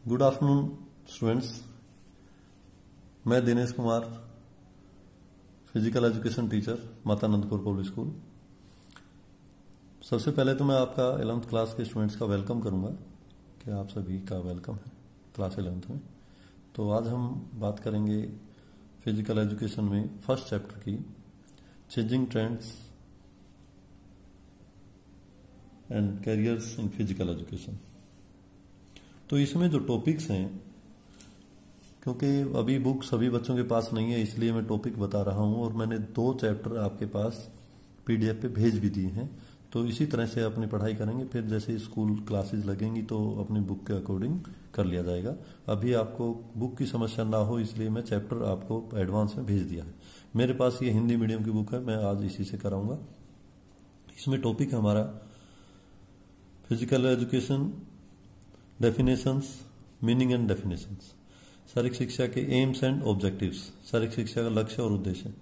Good afternoon students. मैं Dinesh Kumar, physical education teacher, Mata Nandpur public school. सबसे पहले तो मैं आपका 11th क्लास के स्टूडेंट्स का वेलकम करूंगा कि आप सभी का वेलकम है क्लास 11th में। तो आज हम बात करेंगे फिजिकल एजुकेशन में फर्स्ट चैप्टर की, changing trends and carriers in physical education. तो इसमें जो टॉपिक्स हैं, क्योंकि अभी बुक सभी बच्चों के पास नहीं है इसलिए मैं टॉपिक बता रहा हूं, और मैंने 2 चैप्टर आपके पास पीडीएफ पे भेज भी दिए हैं। तो इसी तरह से अपनी पढ़ाई करेंगे, फिर जैसे स्कूल क्लासेस लगेंगी तो अपनी बुक के अकॉर्डिंग कर लिया जाएगा। अभी आपको बुक की समस्या ना हो इसलिए मैं चैप्टर आपको एडवांस में भेज दिया है। मेरे पास ये हिंदी मीडियम की बुक है, मैं आज इसी से कराऊंगा। इसमें टॉपिक है हमारा physical education, definitions, meaning and definitions, शारीरिक शिक्षा के एम्स एंड ऑब्जेक्टिव्स, शारीरिक शिक्षा का लक्ष्य और उद्देश्य,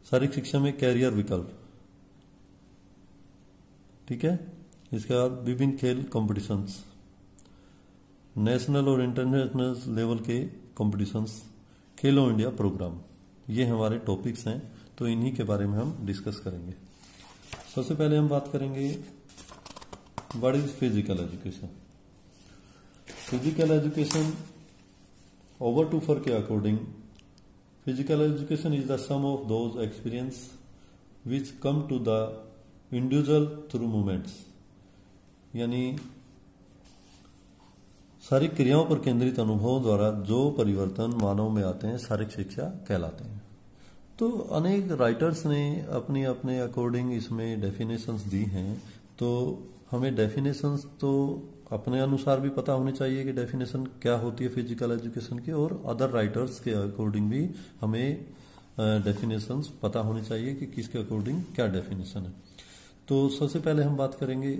शारीरिक शिक्षा में कैरियर विकल्प, ठीक है। इसके बाद विभिन्न खेल कॉम्पिटिशन्स, नेशनल और इंटरनेशनल लेवल के कॉम्पिटिशन्स, खेलो इंडिया प्रोग्राम, ये हमारे टॉपिक्स हैं। तो इन्हीं के बारे में हम डिस्कस करेंगे। सबसे पहले हम बात करेंगे what is physical education. Physical education ओवर टू फर के according, physical education is the sum of those experience which come to the individual through movements, यानी शारीरिक क्रियाओं पर केंद्रित अनुभवों द्वारा जो परिवर्तन मानव में आते हैं शारीरिक शिक्षा कहलाते हैं। तो अनेक राइटर्स ने अपने अपने अकॉर्डिंग इसमें डेफिनेशंस दी हैं। तो हमें डेफिनेशंस तो अपने अनुसार भी पता होनी चाहिए कि डेफिनेशन क्या होती है फिजिकल एजुकेशन की, और अदर राइटर्स के अकॉर्डिंग भी हमें डेफिनेशंस पता होनी चाहिए कि किसके अकॉर्डिंग क्या डेफिनेशन है। तो सबसे पहले हम बात करेंगे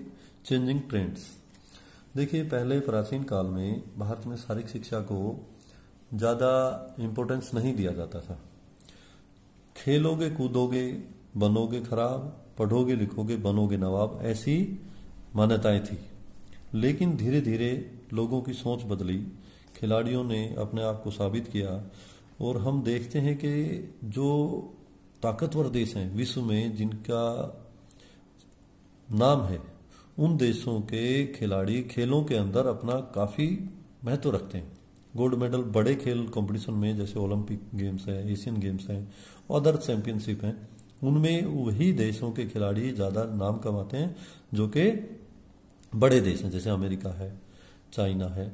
चेंजिंग ट्रेंड्स। देखिए, पहले प्राचीन काल में भारत में शारीरिक शिक्षा को ज्यादा इंपॉर्टेंस नहीं दिया जाता था। खेलोगे कूदोगे बनोगे खराब, पढ़ोगे लिखोगे बनोगे नवाब, ऐसी मान्यताएं थी। लेकिन धीरे धीरे लोगों की सोच बदली, खिलाड़ियों ने अपने आप को साबित किया, और हम देखते हैं कि जो ताकतवर देश हैं विश्व में जिनका नाम है, उन देशों के खिलाड़ी खेलों के अंदर अपना काफी महत्व रखते हैं। गोल्ड मेडल बड़े खेल कंपटीशन में, जैसे ओलंपिक गेम्स है, एशियन गेम्स हैं, अदर चैंपियनशिप हैं, उनमें वही देशों के खिलाड़ी ज्यादा नाम कमाते हैं जो कि बड़े देश हैं, जैसे अमेरिका है, चाइना है,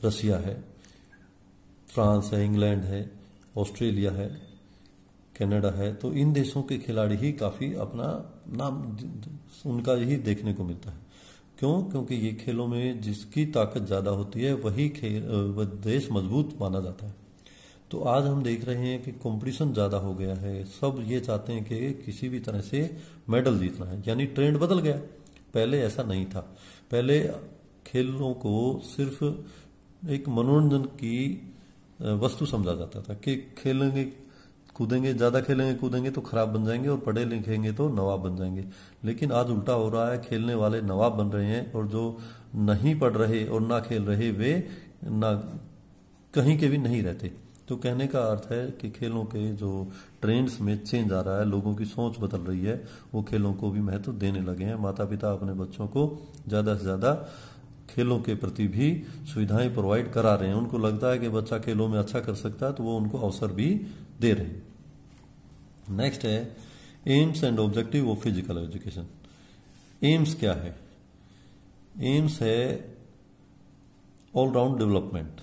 रशिया है, फ्रांस है, इंग्लैंड है, ऑस्ट्रेलिया है, कनाडा है। तो इन देशों के खिलाड़ी ही काफी अपना नाम उनका यही देखने को मिलता है। क्यों? क्योंकि ये खेलों में जिसकी ताकत ज्यादा होती है वही वह देश मजबूत माना जाता है। तो आज हम देख रहे हैं कि कंपटीशन ज्यादा हो गया है, सब ये चाहते हैं कि किसी भी तरह से मेडल जीतना है, यानी ट्रेंड बदल गया। पहले ऐसा नहीं था। पहले खेलों को सिर्फ एक मनोरंजन की वस्तु समझा जाता था कि खेलेंगे कूदेंगे, ज्यादा खेलेंगे कूदेंगे तो खराब बन जाएंगे, और पढ़े लिखेंगे तो नवाब बन जाएंगे। लेकिन आज उल्टा हो रहा है, खेलने वाले नवाब बन रहे हैं, और जो नहीं पढ़ रहे और ना खेल रहे वे ना कहीं के भी नहीं रहते। तो कहने का अर्थ है कि खेलों के जो ट्रेंड्स में चेंज आ रहा है, लोगों की सोच बदल रही है, वो खेलों को भी महत्व देने लगे हैं। माता पिता अपने बच्चों को ज्यादा से ज्यादा खेलों के प्रति भी सुविधाएं प्रोवाइड करा रहे हैं। उनको लगता है कि बच्चा खेलों में अच्छा कर सकता है, तो वो उनको अवसर भी दे रहे हैं। नेक्स्ट है AIIMS and objective of physical education. AIIMS क्या है? एम्स है ऑलराउंड डेवलपमेंट,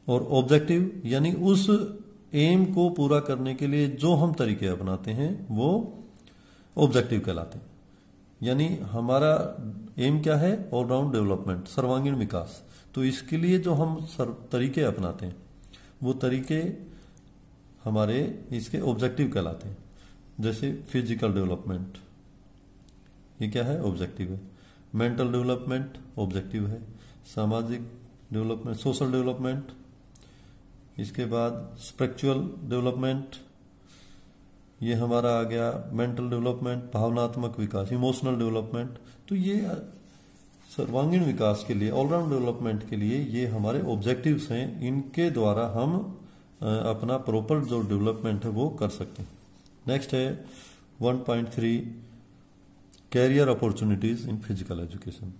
और ऑब्जेक्टिव यानी उस एम को पूरा करने के लिए जो हम तरीके अपनाते हैं वो ऑब्जेक्टिव कहलाते हैं। यानी हमारा एम क्या है? ऑलराउंड डेवलपमेंट, सर्वांगीण विकास। तो इसके लिए जो हम तरीके अपनाते हैं वो तरीके हमारे इसके ऑब्जेक्टिव कहलाते हैं। जैसे फिजिकल डेवलपमेंट, ये क्या है? ऑब्जेक्टिव है। मेंटल डेवलपमेंट ऑब्जेक्टिव है। सामाजिक डेवलपमेंट, सोशल डेवलपमेंट, इसके बाद स्पिरिचुअल डेवलपमेंट, ये हमारा आ गया। मेंटल डेवलपमेंट, भावनात्मक विकास, इमोशनल डेवलपमेंट। तो ये सर्वांगीण विकास के लिए, ऑलराउंड डेवलपमेंट के लिए ये हमारे ऑब्जेक्टिव्स हैं, इनके द्वारा हम अपना प्रॉपर जो डेवलपमेंट है वो कर सकते हैं। नेक्स्ट है 1.3 career opportunities in physical education.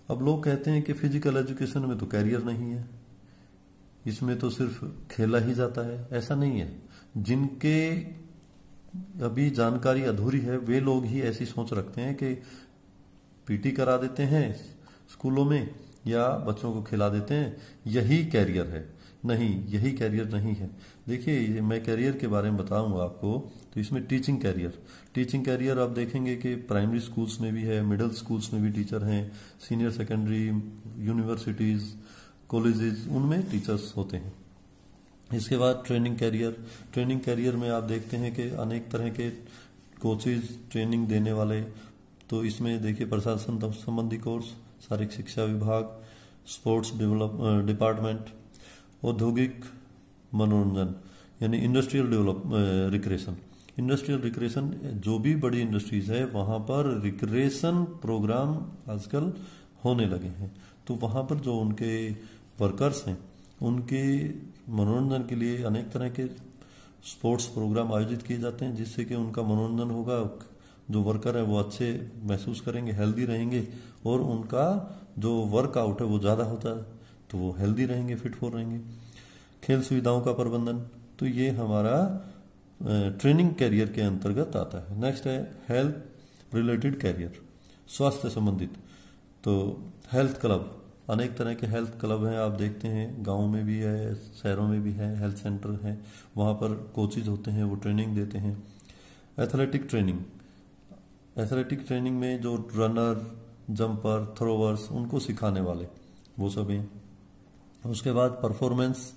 अब लोग कहते हैं कि फिजिकल एजुकेशन में तो कैरियर नहीं है, इसमें तो सिर्फ खेला ही जाता है। ऐसा नहीं है। जिनके अभी जानकारी अधूरी है वे लोग ही ऐसी सोच रखते हैं कि पीटी करा देते हैं स्कूलों में या बच्चों को खिला देते हैं, यही कैरियर है। नहीं, यही कैरियर नहीं है। देखिए, मैं कैरियर के बारे में बताऊंगा आपको, तो इसमें टीचिंग कैरियर आप देखेंगे कि प्राइमरी स्कूल्स में भी है, मिडिल स्कूल्स में भी टीचर हैं, सीनियर सेकेंडरी, यूनिवर्सिटीज, कॉलेजेस, उनमें टीचर्स होते हैं। इसके बाद ट्रेनिंग कैरियर में आप देखते हैं कि अनेक तरह के कोचेज ट्रेनिंग देने वाले, तो इसमें देखिए प्रशासन संबंधी कोर्स, शारीरिक शिक्षा विभाग, स्पोर्ट्स डिपार्टमेंट, औद्योगिक मनोरंजन यानी इंडस्ट्रियल रिक्रेशन, जो भी बड़ी इंडस्ट्रीज है वहां पर रिक्रेशन प्रोग्राम आजकल होने लगे हैं। तो वहां पर जो उनके वर्कर्स हैं उनके मनोरंजन के लिए अनेक तरह के स्पोर्ट्स प्रोग्राम आयोजित किए जाते हैं, जिससे कि उनका मनोरंजन होगा, जो वर्कर है वो अच्छे महसूस करेंगे, हेल्दी रहेंगे, और उनका जो वर्कआउट है वो ज्यादा होता है तो वो हेल्दी रहेंगे, फिट हो रहेंगे। खेल सुविधाओं का प्रबंधन, तो ये हमारा ट्रेनिंग कैरियर के अंतर्गत आता है। नेक्स्ट है हेल्थ रिलेटेड कैरियर, स्वास्थ्य संबंधित। तो हेल्थ क्लब, अनेक तरह के हेल्थ क्लब हैं, आप देखते हैं गांव में भी है, शहरों में भी है, हेल्थ सेंटर है, वहां पर कोचेज होते हैं, वो ट्रेनिंग देते हैं। एथलेटिक ट्रेनिंग में जो रनर, जंपर, थ्रोवर्स, उनको सिखाने वाले वो सब हैं। उसके बाद परफॉर्मेंस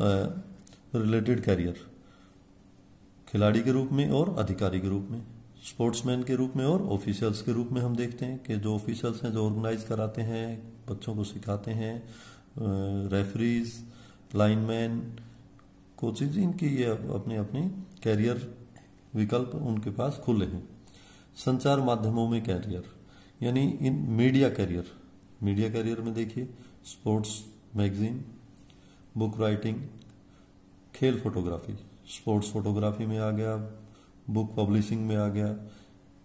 रिलेटेड कैरियर, खिलाड़ी के रूप में और अधिकारी के रूप में, स्पोर्ट्समैन के रूप में और ऑफिशियल्स के रूप में हम देखते हैं कि जो ऑफिशियल्स हैं जो ऑर्गेनाइज कराते हैं, बच्चों को सिखाते हैं, रेफरीज, लाइनमैन, कोचेज, इनकी ये अपने अपने कैरियर विकल्प उनके पास खुले हैं। संचार माध्यमों में कैरियर यानी इन मीडिया कैरियर में देखिए स्पोर्ट्स मैगजीन, बुक राइटिंग, खेल फोटोग्राफी, स्पोर्ट्स फोटोग्राफी में आ गया, बुक पब्लिशिंग में आ गया,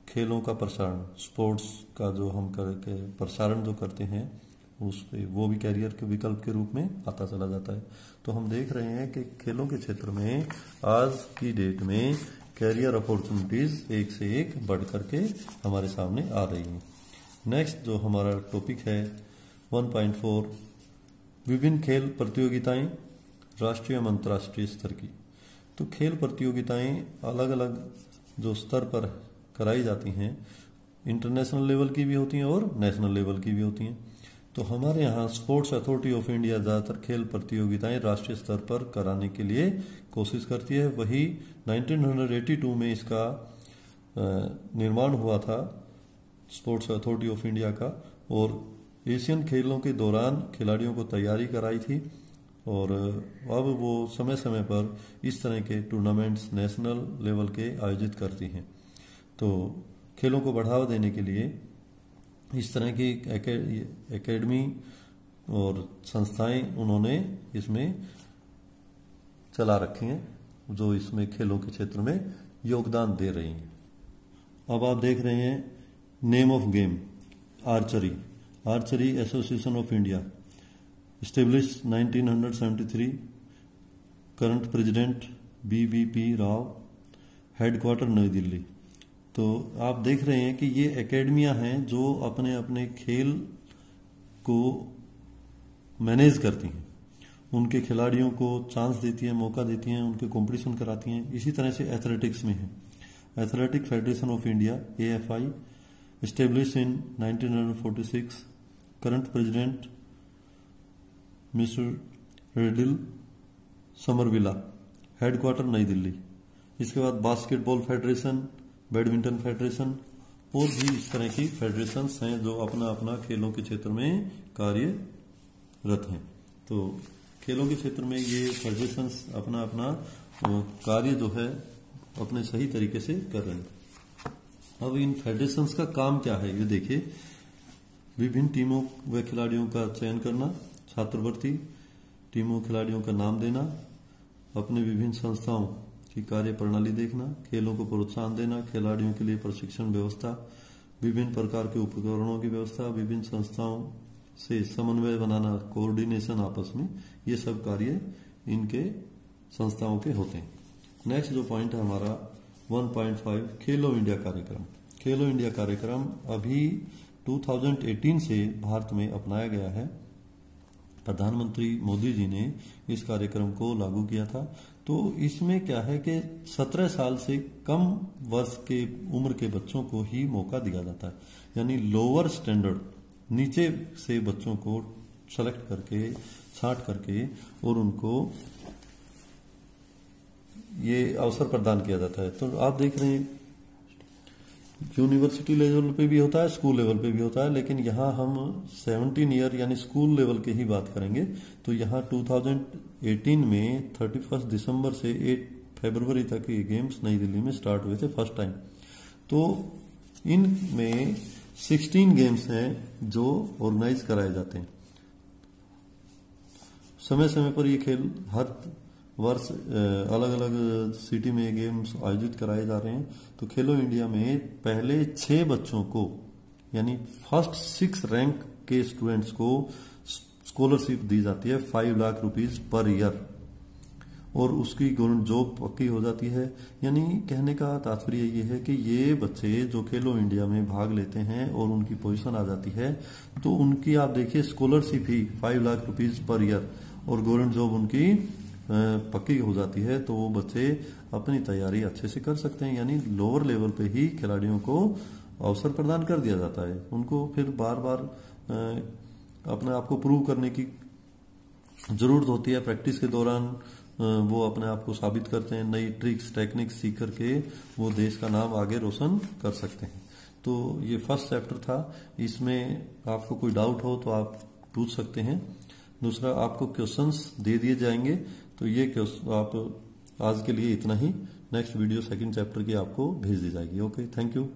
खेलों का प्रसारण, स्पोर्ट्स का जो हम करके प्रसारण जो करते हैं उस पे वो भी कैरियर के विकल्प के रूप में आता चला जाता है। तो हम देख रहे हैं कि खेलों के क्षेत्र में आज की डेट में कैरियर अपॉर्चुनिटीज एक से एक बढ़ करके हमारे सामने आ रही हैं। नेक्स्ट जो हमारा टॉपिक है 1.4 विभिन्न खेल प्रतियोगिताएं राष्ट्रीय एवं अंतर्राष्ट्रीय स्तर की। तो खेल प्रतियोगिताएं अलग अलग जो स्तर पर कराई जाती हैं, इंटरनेशनल लेवल की भी होती हैं और नेशनल लेवल की भी होती हैं। तो हमारे यहाँ स्पोर्ट्स अथॉरिटी ऑफ इंडिया ज्यादातर खेल प्रतियोगिताएं राष्ट्रीय स्तर पर कराने के लिए कोशिश करती है। वही 1982 में इसका निर्माण हुआ था स्पोर्ट्स अथॉरिटी ऑफ इंडिया का, और एशियन खेलों के दौरान खिलाड़ियों को तैयारी कराई थी, और अब वो समय समय पर इस तरह के टूर्नामेंट्स नेशनल लेवल के आयोजित करती हैं। तो खेलों को बढ़ावा देने के लिए इस तरह की एकेडमी और संस्थाएं उन्होंने इसमें चला रखी हैं जो इसमें खेलों के क्षेत्र में योगदान दे रही हैं। अब आप देख रहे हैं name of game archery association of India, established 1973, current president BVP Rao, headquarter Nai Delhi. तो आप देख रहे हैं कि ये एकेडमियां हैं जो अपने अपने खेल को मैनेज करती हैं, उनके खिलाड़ियों को चांस देती हैं, मौका देती हैं, उनके कंपटीशन कराती हैं। इसी तरह से एथलेटिक्स में है athletic federation of India AFI, established in 1946, current president mister Adille Sumariwalla, headquarter Nai Delhi. इसके बाद बास्केटबॉल फेडरेशन, बैडमिंटन फेडरेशन और भी इस तरह की फेडरेशंस हैं जो अपना अपना खेलों के क्षेत्र में कार्यरत हैं। तो खेलों के क्षेत्र में ये फेडरेशंस अपना अपना कार्य जो है अपने सही तरीके से कर रहे हैं। अब इन फेडरेशंस का काम क्या है ये देखिए। विभिन्न टीमों व खिलाड़ियों का चयन करना, छात्रवृत्ति, टीमों खिलाड़ियों का नाम देना, अपने विभिन्न संस्थाओं की कार्य प्रणाली देखना, खेलों को प्रोत्साहन देना, खिलाड़ियों के लिए प्रशिक्षण व्यवस्था, विभिन्न प्रकार के उपकरणों की व्यवस्था, विभिन्न संस्थाओं से समन्वय बनाना, कोऑर्डिनेशन आपस में, ये सब कार्य इनके संस्थाओं के होते हैं। नेक्स्ट जो पॉइंट है हमारा 1.5 खेलो इंडिया कार्यक्रम। खेलो इंडिया कार्यक्रम अभी 2018 से भारत में अपनाया गया है। प्रधानमंत्री मोदी जी ने इस कार्यक्रम को लागू किया था। तो इसमें क्या है कि 17 साल से कम वर्ष के उम्र के बच्चों को ही मौका दिया जाता है, यानी लोअर स्टैंडर्ड, नीचे से बच्चों को सेलेक्ट करके, छांट करके और उनको ये अवसर प्रदान किया जाता है। तो आप देख रहे हैं यूनिवर्सिटी लेवल पे भी होता है, स्कूल लेवल पे भी होता है, लेकिन यहाँ हम 17 ईयर यानी स्कूल लेवल के ही बात करेंगे। तो यहाँ 2018 में 31 दिसंबर से 8 फरवरी तक ये गेम्स नई दिल्ली में स्टार्ट हुए थे फर्स्ट टाइम। तो इनमें 16 गेम्स हैं जो ऑर्गेनाइज कराए जाते हैं। समय समय पर ये खेल हर वर्ष अलग अलग सिटी में गेम्स आयोजित कराए जा रहे हैं। तो खेलो इंडिया में पहले 6 बच्चों को, यानी फर्स्ट 6 रैंक के स्टूडेंट्स को स्कॉलरशिप दी जाती है 5 लाख रुपीस पर ईयर, और उसकी गवर्नमेंट जॉब पक्की हो जाती है। यानी कहने का तात्पर्य ये है कि ये बच्चे जो खेलो इंडिया में भाग लेते हैं और उनकी पोजीशन आ जाती है, तो उनकी आप देखिए स्कॉलरशिप ही 5 लाख रुपीस पर ईयर और गवर्नमेंट जॉब उनकी पक्की हो जाती है। तो वो बच्चे अपनी तैयारी अच्छे से कर सकते हैं, यानी लोअर लेवल पे ही खिलाड़ियों को अवसर प्रदान कर दिया जाता है। उनको फिर बार बार अपने आप को प्रूव करने की जरूरत होती है। प्रैक्टिस के दौरान वो अपने आप को साबित करते हैं, नई ट्रिक्स टेक्निक्स सीख करके वो देश का नाम आगे रोशन कर सकते हैं। तो ये फर्स्ट चैप्टर था। इसमें आपको कोई डाउट हो तो आप पूछ सकते हैं। दूसरा, आपको क्वेश्चंस दे दिए जाएंगे, तो ये आप आज के लिए इतना ही। नेक्स्ट वीडियो सेकंड चैप्टर की आपको भेज दी जाएगी। Okay, thank you.